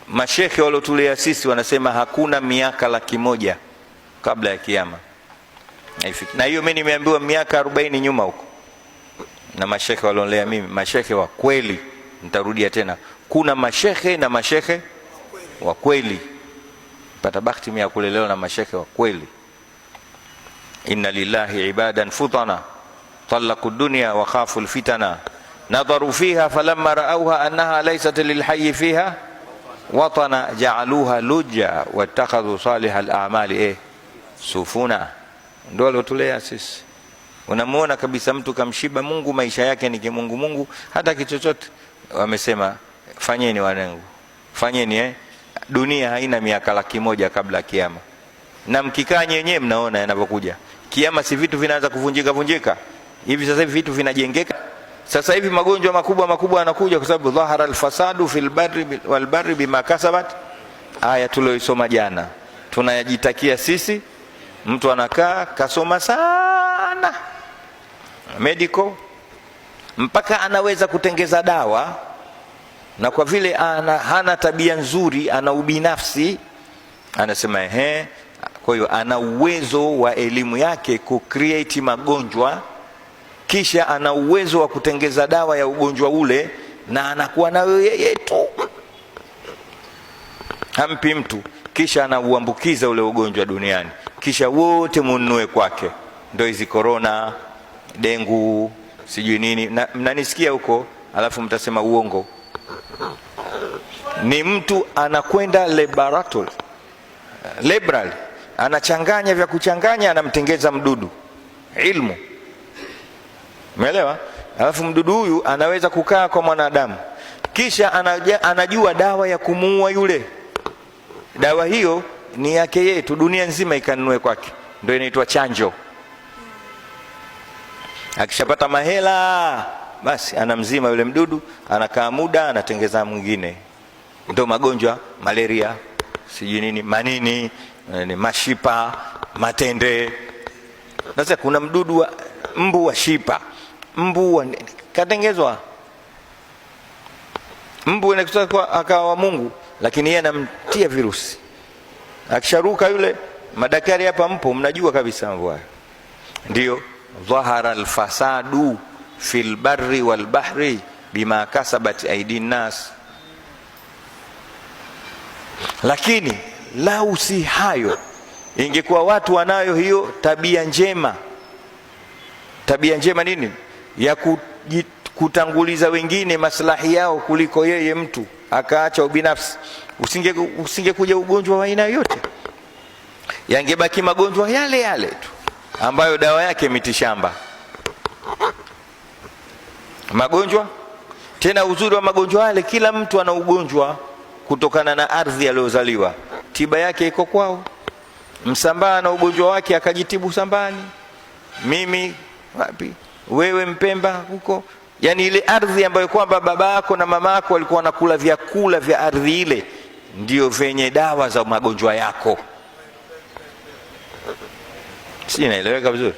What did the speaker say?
Mashekhe waliotulia sisi wanasema hakuna miaka 100,000 kabla ya kiyama. Na hiyo mimi nimeambiwa miaka 40 nyuma huko na mashekhe waliolea mimi, mashekhe wa kweli. Nitarudia tena, kuna mashekhe na mashekhe wa kweli. Pata bahati mimi ya kulelewa na mashekhe wa kweli. Inna lillahi ibadan futana talaqu dunya wa khafu alfitana nadharu fiha falamma ra'awha annaha laysat lilhayy fiha watana ja'aluha lujja wattakhadhu salihal a'mali sufuna. Ndio alotulea sisi. Unamuona kabisa mtu kamshiba Mungu, maisha yake ni kimungu Mungu, hata kichochote. Wamesema fanyeni wanangu, fanyeni dunia haina miaka 100,000 kabla kiyama. Na mkikaa nyenyewe mnaona yanapokuja kiyama, si vitu vinaanza kuvunjika vunjika hivi. Sasa hivi vitu vinajengeka. Sasa hivi magonjwa makubwa yanakuja kwa sababu dhahara alfasadu fil barri wal barri bima kasabat. Aya tulioisoma jana tunayajitakia sisi. Mtu anakaa kasoma sana medical mpaka anaweza kutengeza dawa, na kwa vile hana tabia nzuri, ana ubinafsi, anasema kwa hiyo ana uwezo wa elimu yake create magonjwa, kisha ana uwezo wa kutengeza dawa ya ugonjwa ule, na anakuwa nayo yeye tu, hampi mtu, kisha anauambukiza ule ugonjwa duniani, kisha wote mununue kwake. Ndio hizi corona, dengu, sijui nini. Na mnanisikia huko, alafu mtasema uongo. Ni mtu anakwenda laboratory, anachanganya vya kuchanganya, anamtengeza mdudu. Ilmu, umeelewa? Alafu mdudu huyu anaweza kukaa kwa mwanadamu, kisha anajua dawa ya kumuua yule. Dawa hiyo ni yake yetu, dunia nzima ikanunue kwake. Ndio inaitwa chanjo. Akishapata mahela, basi anamzima yule mdudu, anakaa muda, anatengeza mwingine. Ndio magonjwa, malaria, sijui nini, manini, mashipa, matende. Sasa kuna mdudu wa mbu wa shipa, katengezwa. Mbu anataka akawa Mungu, lakini yeye anamtia virusi. Akisharuka yule, madaktari hapa mpo, mnajua kabisa mambo haya. Ndio dhahara alfasadu fil barri wal bahri bima kasabat aidin nas. Lakini lau si hayo, ingekuwa watu wanayo hiyo tabia njema. Tabia njema nini? Ya kutanguliza wengine maslahi yao kuliko yeye mtu, akaacha ubinafsi, usingekuja ugonjwa wa aina yote. Yangebaki magonjwa yale yale tu ambayo dawa yake mitishamba. Magonjwa tena, uzuri wa magonjwa yale, kila mtu ana ugonjwa kutokana na ardhi aliyozaliwa, tiba yake iko kwao. Msambaa na ugonjwa wake akajitibu Sambani, mimi wapi, wewe Mpemba huko. Yani ile ardhi ambayo kwamba baba yako na mama yako walikuwa wanakula vyakula vya ardhi ile, ndio venye dawa za magonjwa yako. Si inaeleweka vizuri?